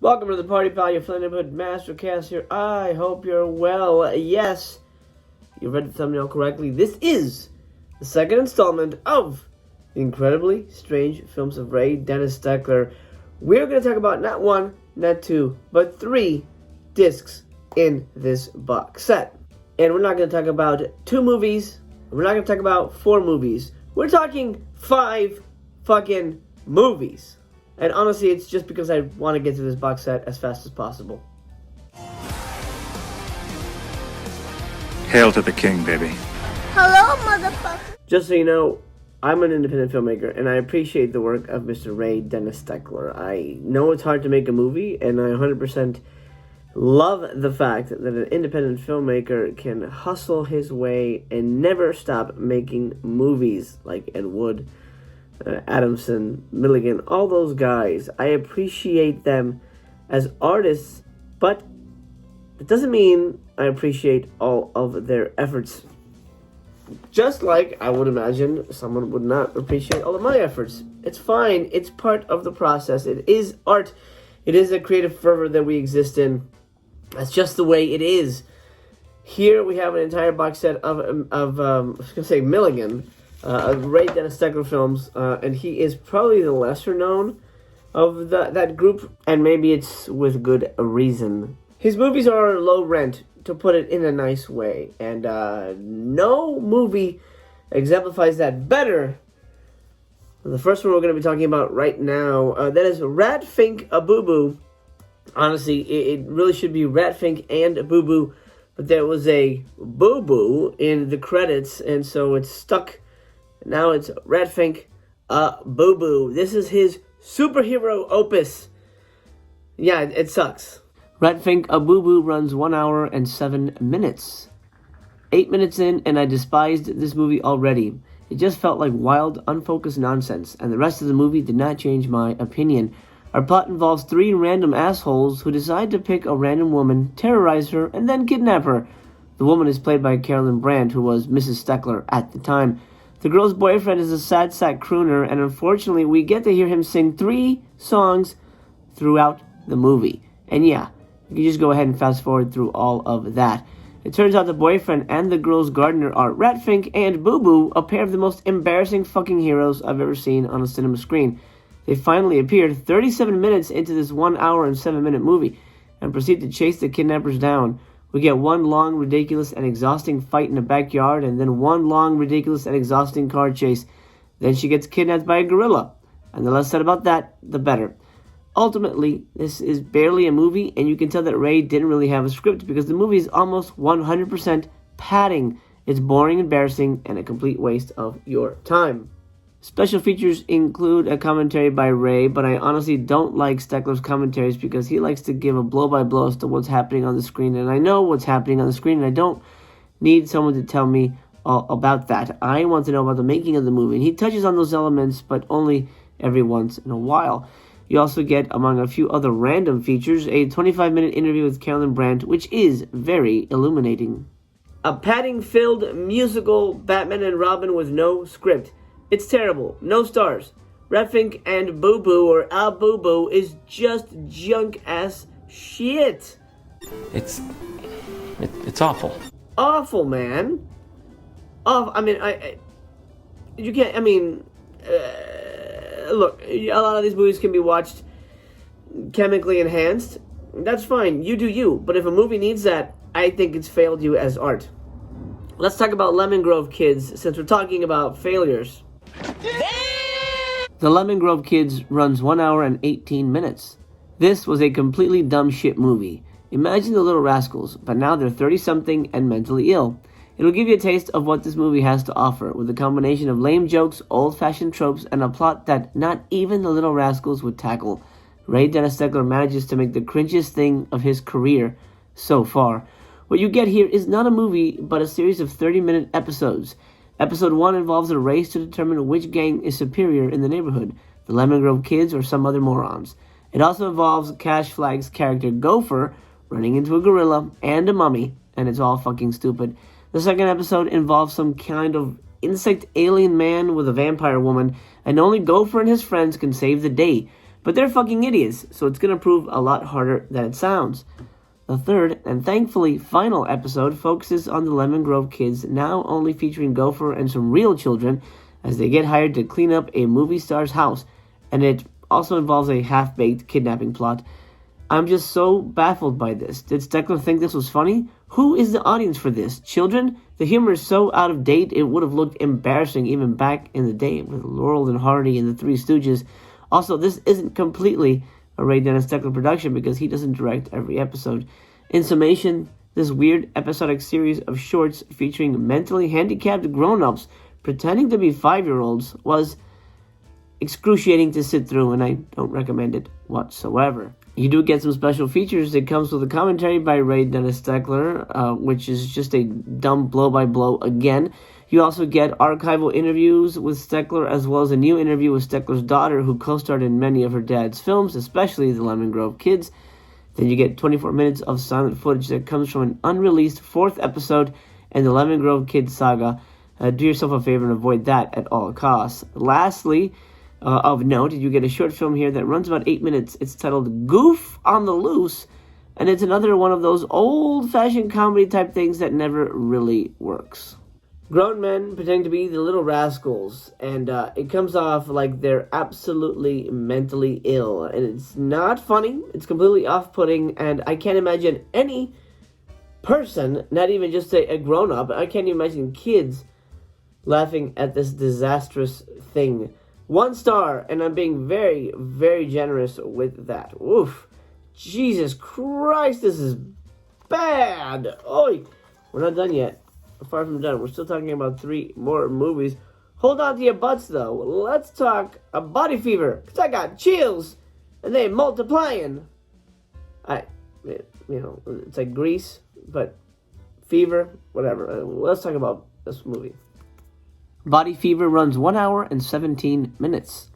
Welcome to the party, pal. Your friendly neighborhood Mastercast here. I hope you're well. Yes, you read the thumbnail correctly. This is the second installment of the incredibly strange films of Ray Dennis Steckler. We're going to talk about not one, not two, but 3 discs in this box set. And we're not going to talk about 2 movies. We're not going to talk about 4 movies. We're talking 5 fucking movies. And honestly, it's just because I want to get through this box set as fast as possible. Hail to the king, baby. Hello, motherfucker. Just so you know, I'm an independent filmmaker, and I appreciate the work of Mr. Ray Dennis Steckler. I know it's hard to make a movie, and I 100% love the fact that an independent filmmaker can hustle his way and never stop making movies like Ed Wood, Adamson, Milligan, all those guys. I appreciate them as artists, but it doesn't mean I appreciate all of their efforts. Just like I would imagine someone would not appreciate all of my efforts. It's fine. It's part of the process. It is art. It is a creative fervor that we exist in. That's just the way it is. Here we have an entire box set of I was going to say Milligan, Ray Dennis Steckler films, and he is probably the lesser known of that group, and maybe it's with good reason. His movies are low rent, to put it in a nice way, and no movie exemplifies that better than the first one we're going to be talking about right now. That is Rat Fink a Boo Boo. Honestly, it really should be Rat Fink and a Boo Boo, but there was a Boo Boo in the credits, and so it's stuck. Now it's Rat Fink a Boo Boo. This is his superhero opus. Yeah, it sucks. Rat Fink a Boo Boo runs 1 hour and 7 minutes. 8 minutes in, and I despised this movie already. It just felt like wild, unfocused nonsense, and the rest of the movie did not change my opinion. Our plot involves 3 random assholes who decide to pick a random woman, terrorize her, and then kidnap her. The woman is played by Carolyn Brandt, who was Mrs. Steckler at the time. The girl's boyfriend is a sad sack crooner, and unfortunately we get to hear him sing 3 songs throughout the movie. And yeah, you can just go ahead and fast forward through all of that. It turns out the boyfriend and the girl's gardener are Rat Fink and Boo Boo, a pair of the most embarrassing fucking heroes I've ever seen on a cinema screen. They finally appeared 37 minutes into this 1 hour and 7 minute movie and proceed to chase the kidnappers down. We get one long, ridiculous, and exhausting fight in the backyard, and then one long, ridiculous, and exhausting car chase. Then she gets kidnapped by a gorilla. And the less said about that, the better. Ultimately, this is barely a movie, and you can tell that Ray didn't really have a script because the movie is almost 100% padding. It's boring, embarrassing, and a complete waste of your time. Special features include a commentary by Ray, but I honestly don't like Steckler's commentaries because he likes to give a blow-by-blow as to what's happening on the screen, and I know what's happening on the screen, and I don't need someone to tell me all about that. I want to know about the making of the movie, and he touches on those elements, but only every once in a while. You also get, among a few other random features, a 25-minute interview with Carolyn Brandt, which is very illuminating. A padding-filled musical Batman and Robin with no script. It's terrible. No stars. Rat Fink and Boo Boo, or A Boo Boo, is just junk-ass shit. It's awful. Awful, man. Awful. I mean, you can't, look, a lot of these movies can be watched chemically enhanced. That's fine. You do you. But if a movie needs that, I think it's failed you as art. Let's talk about Lemon Grove Kids, since we're talking about failures. The Lemon Grove Kids runs 1 hour and 18 minutes. This was a completely dumb shit movie. Imagine the Little Rascals, but now they're 30-something and mentally ill. It'll give you a taste of what this movie has to offer, with a combination of lame jokes, old-fashioned tropes, and a plot that not even the Little Rascals would tackle. Ray Dennis Steckler manages to make the cringiest thing of his career so far. What you get here is not a movie, but a series of 30-minute episodes. Episode 1 involves a race to determine which gang is superior in the neighborhood, the Lemon Grove Kids or some other morons. It also involves Cash Flag's character Gopher running into a gorilla and a mummy, and it's all fucking stupid. The second episode involves some kind of insect alien man with a vampire woman, and only Gopher and his friends can save the day. but they're fucking idiots, so it's gonna prove a lot harder than it sounds. The third, and thankfully final episode, focuses on the Lemon Grove kids, now only featuring Gopher and some real children, as they get hired to clean up a movie star's house, and it also involves a half-baked kidnapping plot. I'm just so baffled by this. Did Steckler think this was funny? Who is the audience for this? Children? The humor is so out of date, it would have looked embarrassing even back in the day with Laurel and Hardy and the Three Stooges. Also, this isn't completely a Ray Dennis Steckler production because he doesn't direct every episode. In summation, this weird episodic series of shorts featuring mentally handicapped grown-ups pretending to be 5-year-olds was excruciating to sit through, and I don't recommend it whatsoever. You do get some special features. It comes with a commentary by Ray Dennis Steckler, which is just a dumb blow-by-blow again. You also get archival interviews with Steckler, as well as a new interview with Steckler's daughter, who co-starred in many of her dad's films, especially the Lemon Grove Kids. Then you get 24 minutes of silent footage that comes from an unreleased 4th episode in the Lemon Grove Kids saga. Do yourself a favor and avoid that at all costs. Lastly, of note, you get a short film here that runs about 8 minutes. It's titled Goof on the Loose, and it's another one of those old-fashioned comedy type things that never really works. Grown men pretending to be the little rascals, and it comes off like they're absolutely mentally ill, and it's not funny. It's completely off-putting, and I can't imagine any person, not even just a grown-up, I can't even imagine kids laughing at this disastrous thing. 1 star, and I'm being very, very generous with that. Oof. Jesus Christ, this is bad. Oi. We're not done yet. Far from done. We're still talking about 3 more movies. Hold on to your butts, though. Let's talk a Body Fever, because I got chills, and they're multiplying. It's like Grease, but fever, whatever. Let's talk about this movie. Body Fever runs 1 hour and 17 minutes.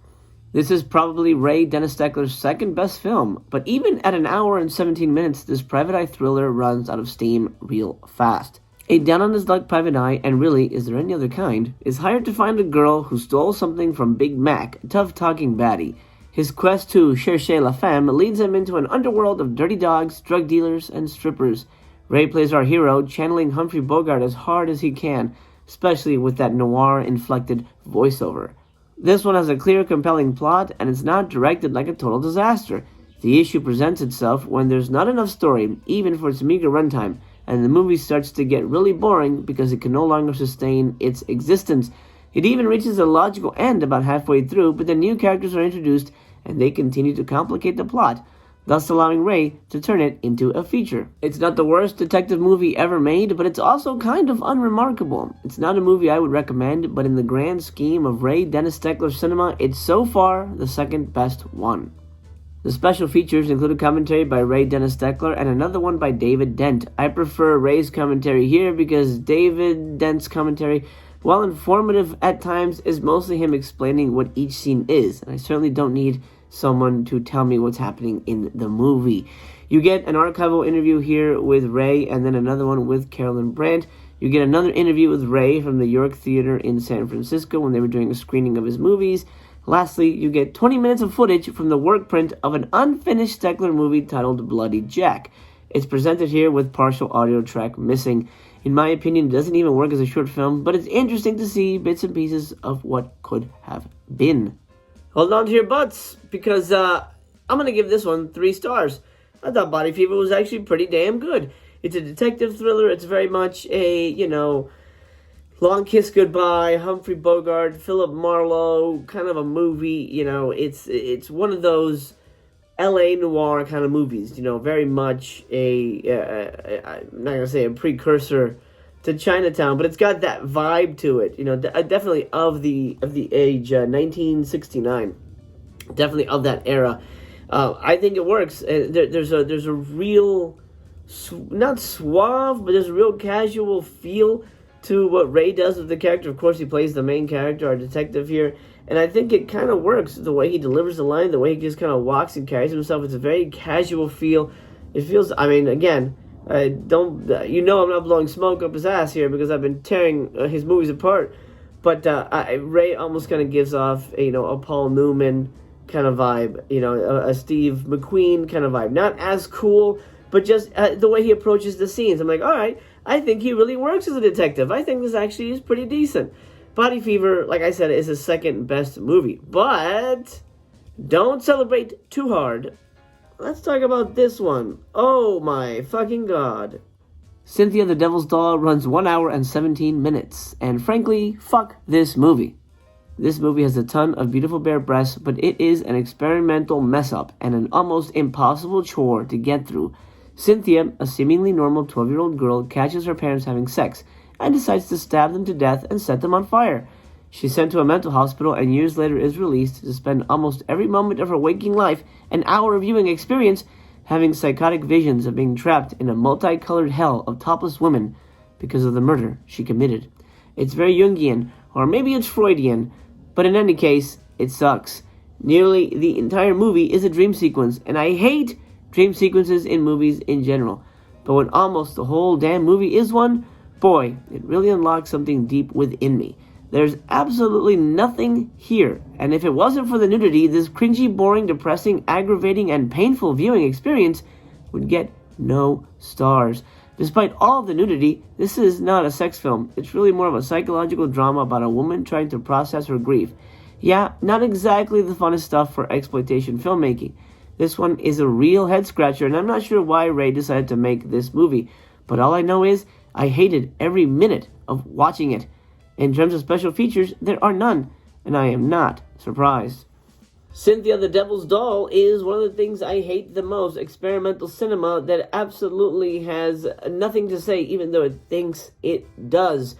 This is probably Ray Dennis Steckler's second best film, but even at 1 hour and 17 minutes, this private eye thriller runs out of steam real fast. A down-on-his-luck private eye, and really, is there any other kind, is hired to find a girl who stole something from Big Mac, a tough-talking baddie. His quest to chercher la femme leads him into an underworld of dirty dogs, drug dealers, and strippers. Ray plays our hero, channeling Humphrey Bogart as hard as he can, especially with that noir-inflected voiceover. This one has a clear, compelling plot, and it's not directed like a total disaster. The issue presents itself when there's not enough story, even for its meager runtime, and the movie starts to get really boring because it can no longer sustain its existence. It even reaches a logical end about halfway through, but then new characters are introduced, and they continue to complicate the plot, thus allowing Ray to turn it into a feature. It's not the worst detective movie ever made, but it's also kind of unremarkable. It's not a movie I would recommend, but in the grand scheme of Ray Dennis Steckler cinema, it's so far the second best one. The special features include a commentary by Ray Dennis Steckler and another one by David Dent. I prefer Ray's commentary here because David Dent's commentary, while informative at times, is mostly him explaining what each scene is, and I certainly don't need someone to tell me what's happening in the movie. You get an archival interview here with Ray, and then another one with Carolyn Brandt. You get another interview with Ray from the York Theater in San Francisco when they were doing a screening of his movies. Lastly, you get 20 minutes of footage from the work print of an unfinished Steckler movie titled Bloody Jack. It's presented here with partial audio track missing. In my opinion, it doesn't even work as a short film, but it's interesting to see bits and pieces of what could have been. Hold on to your butts, because I'm going to give this one 3 stars. I thought Body Fever was actually pretty damn good. It's a detective thriller. It's very much a, Long Kiss Goodbye, Humphrey Bogart, Philip Marlowe kind of a movie. It's one of those L.A. noir kind of movies. Very much I'm not going to say a precursor to Chinatown, but it's got that vibe to it. Definitely of the age, 1969. Definitely of that era. I think it works. There's a real, not suave, but there's a real casual feel to what Ray does with the character. Of course, he plays the main character, our detective here, and I think it kind of works. The way he delivers the line, the way he just kind of walks and carries himself, it's a very casual feel. It feels, again, I'm not blowing smoke up his ass here because I've been tearing his movies apart, but Ray almost kind of gives off a Paul Newman kind of vibe, a Steve McQueen kind of vibe. Not as cool, but just the way he approaches the scenes. I'm like, all right, I think he really works as a detective. I think this actually is pretty decent. Body Fever, like I said, is his second best movie. But don't celebrate too hard. Let's talk about this one. Oh my fucking god. Cynthia the Devil's Doll runs 1 hour and 17 minutes. And frankly, fuck this movie. This movie has a ton of beautiful bare breasts, but it is an experimental mess-up and an almost impossible chore to get through. Cynthia, a seemingly normal 12-year-old girl, catches her parents having sex and decides to stab them to death and set them on fire. She's sent to a mental hospital and years later is released to spend almost every moment of her waking life, an hour viewing experience, having psychotic visions of being trapped in a multicolored hell of topless women because of the murder she committed. It's very Jungian, or maybe it's Freudian, but in any case, it sucks. Nearly the entire movie is a dream sequence, and I hate dream sequences in movies in general. But when almost the whole damn movie is one, boy, it really unlocks something deep within me. There's absolutely nothing here, and if it wasn't for the nudity, this cringy, boring, depressing, aggravating, and painful viewing experience would get no stars. Despite all of the nudity, this is not a sex film. It's really more of a psychological drama about a woman trying to process her grief. Yeah, not exactly the funnest stuff for exploitation filmmaking. This one is a real head-scratcher, and I'm not sure why Ray decided to make this movie. But all I know is I hated every minute of watching it. In terms of special features, there are none, and I am not surprised. Cynthia the Devil's Doll is one of the things I hate the most. Experimental cinema that absolutely has nothing to say, even though it thinks it does.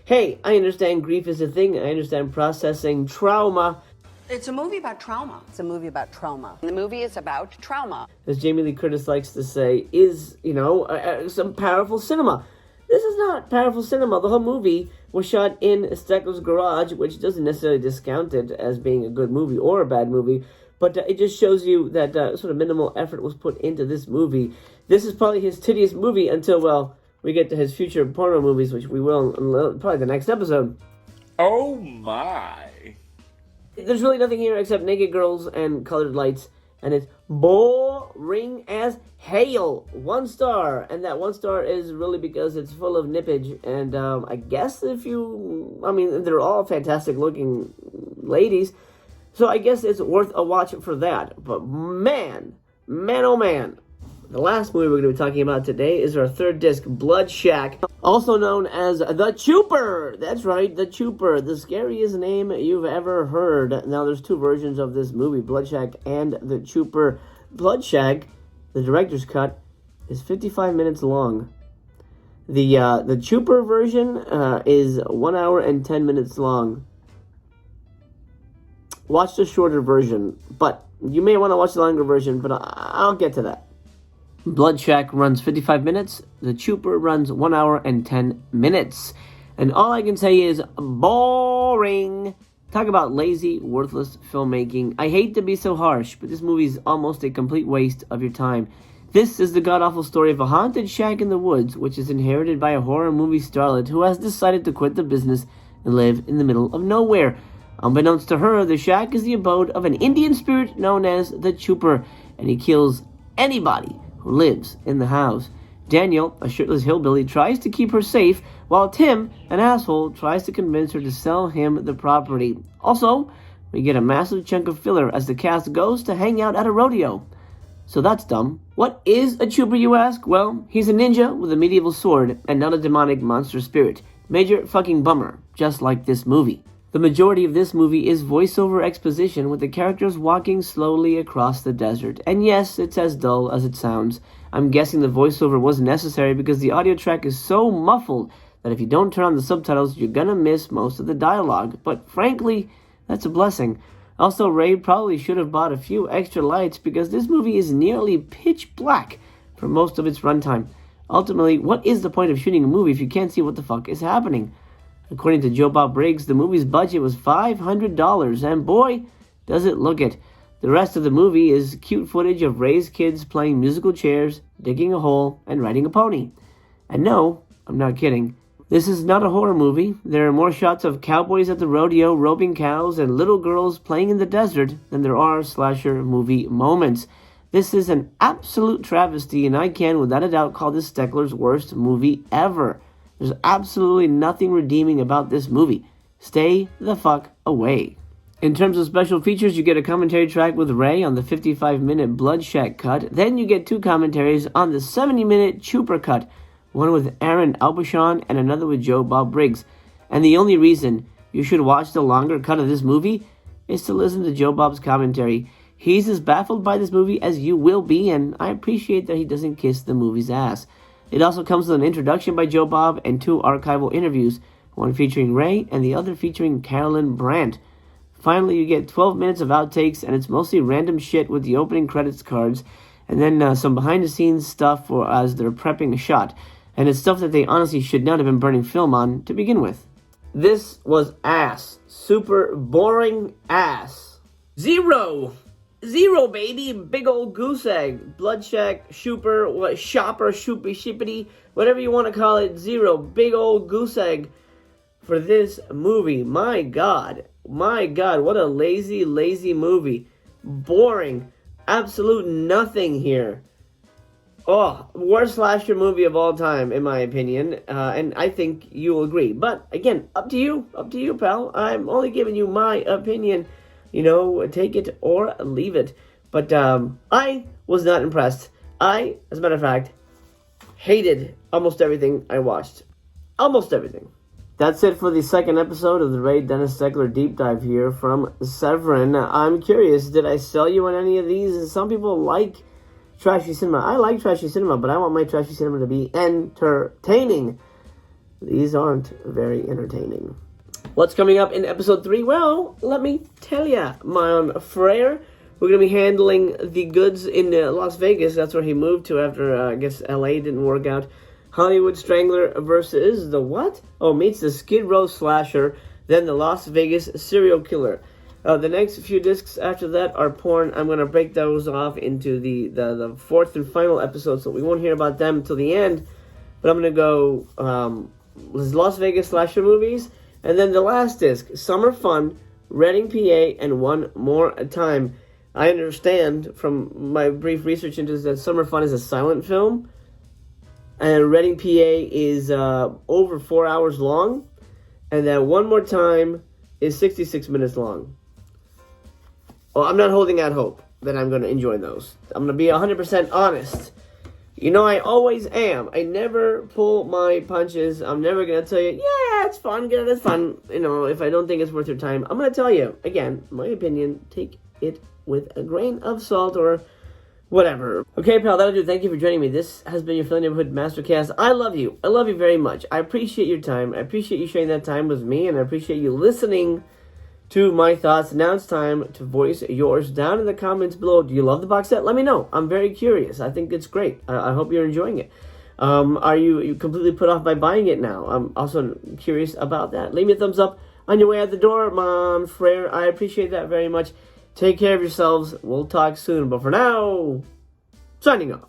Hey, I understand grief is a thing. I understand processing trauma. It's a movie about trauma. It's a movie about trauma. The movie is about trauma. As Jamie Lee Curtis likes to say, is, some powerful cinema. This is not powerful cinema. The whole movie was shot in Steckler's garage, which doesn't necessarily discount it as being a good movie or a bad movie, but it just shows you that sort of minimal effort was put into this movie. This is probably his tittiest movie until, well, we get to his future porno movies, which we will in probably the next episode. Oh my. There's really nothing here except naked girls and colored lights, and it's boring as hell. 1 star, and that 1 star is really because it's full of nippage, and I guess they're all fantastic looking ladies, so I guess it's worth a watch for that. But man, oh man, the last movie we're going to be talking about today is our third disc, Blood Shack, also known as The Chooper. That's right, The Chooper, the scariest name you've ever heard. Now, there's 2 versions of this movie, Blood Shack and The Chooper. Blood Shack, the director's cut, is 55 minutes long. The Chooper version is 1 hour and 10 minutes long. Watch the shorter version, but you may want to watch the longer version, but I'll get to that. Blood Shack runs 55 minutes. The Chooper runs 1 hour and 10 minutes. And all I can say is boring. Talk about lazy, worthless filmmaking. I hate to be so harsh, but this movie is almost a complete waste of your time. This is the god-awful story of a haunted shack in the woods, which is inherited by a horror movie starlet who has decided to quit the business and live in the middle of nowhere. Unbeknownst to her, the shack is the abode of an Indian spirit known as the Chooper, and he kills anybody who lives in the house. Daniel, a shirtless hillbilly, tries to keep her safe, while Tim, an asshole, tries to convince her to sell him the property. Also, we get a massive chunk of filler as the cast goes to hang out at a rodeo. So that's dumb. What is a Chooper, you ask? Well, he's a ninja with a medieval sword and not a demonic monster spirit. Major fucking bummer, just like this movie. The majority of this movie is voiceover exposition with the characters walking slowly across the desert. And yes, it's as dull as it sounds. I'm guessing the voiceover was necessary because the audio track is so muffled that if you don't turn on the subtitles, you're gonna miss most of the dialogue. But frankly, that's a blessing. Also, Ray probably should have bought a few extra lights because this movie is nearly pitch black for most of its runtime. Ultimately, what is the point of shooting a movie if you can't see what the fuck is happening? According to Joe Bob Briggs, the movie's budget was $500, and boy, does it look it. The rest of the movie is cute footage of Ray's kids playing musical chairs, digging a hole, and riding a pony. And no, I'm not kidding. This is not a horror movie. There are more shots of cowboys at the rodeo roping cows and little girls playing in the desert than there are slasher movie moments. This is an absolute travesty, and I can, without a doubt, call this Steckler's worst movie ever. There's absolutely nothing redeeming about this movie. Stay the fuck away. In terms of special features, you get a commentary track with Ray on the 55-minute Blood Shack cut. Then you get 2 commentaries on the 70-minute Trooper cut, one with Aaron Albuchon and another with Joe Bob Briggs. And the only reason you should watch the longer cut of this movie is to listen to Joe Bob's commentary. He's as baffled by this movie as you will be, and I appreciate that he doesn't kiss the movie's ass. It also comes with an introduction by Joe Bob and 2 archival interviews, one featuring Ray and the other featuring Carolyn Brandt. Finally, you get 12 minutes of outtakes, and it's mostly random shit with the opening credits cards, and then some behind-the-scenes stuff for as they're prepping a shot. And it's stuff that they honestly should not have been burning film on to begin with. This was ass. Super boring ass. Zero, baby. Big old goose egg. Blood Shack, shopper, shoopy, shippity, whatever you want to call it. 0. Big old goose egg for this movie. My God, what a lazy movie. Boring. Absolute nothing here. Oh, worst slasher movie of all time, in my opinion, and I think you'll agree. But, again, up to you, pal. I'm only giving you my opinion. Take it or leave it. But I was not impressed. I, as a matter of fact, hated almost everything I watched. Almost everything. That's it for the second episode of the Ray Dennis Steckler Deep Dive here from Severin. I'm curious, did I sell you on any of these? Some people like trashy cinema. I like trashy cinema, but I want my trashy cinema to be entertaining. These aren't very entertaining. What's coming up in episode 3? Well, let me tell ya, my Frere. We're going to be handling the goods in Las Vegas. That's where he moved to after, I guess, LA didn't work out. Hollywood Strangler versus the what? Oh, meets the Skid Row Slasher, then the Las Vegas Serial Killer. The next few discs after that are porn. I'm going to break those off into the fourth and final episode, so we won't hear about them till the end. But I'm going to go Las Vegas Slasher movies, and then the last disc, Summer Fun, Reading, PA, and One More Time. I understand from my brief research into this that Summer Fun is a silent film, and Reading, PA is over 4 hours long, and that One More Time is 66 minutes long. Well, I'm not holding out hope that I'm going to enjoy those. I'm going to be 100% honest. I always am. I never pull my punches. I'm never going to tell you, yeah, it's fun, get it, it's fun. If I don't think it's worth your time, I'm going to tell you, again, my opinion, take it with a grain of salt or whatever. Okay, pal, that'll do. Thank you for joining me. This has been your Philly Neighborhood Mastercast. I love you. I love you very much. I appreciate your time. I appreciate you sharing that time with me, and I appreciate you listening to my thoughts. Now it's time to voice yours down in the comments below. Do you love the box set? Let me know. I'm very curious. I think it's great. I hope you're enjoying it. Are you completely put off by buying it now? I'm also curious about that. Leave me a thumbs up on your way out the door, Mon Frere. I appreciate that very much. Take care of yourselves. We'll talk soon. But for now, signing off.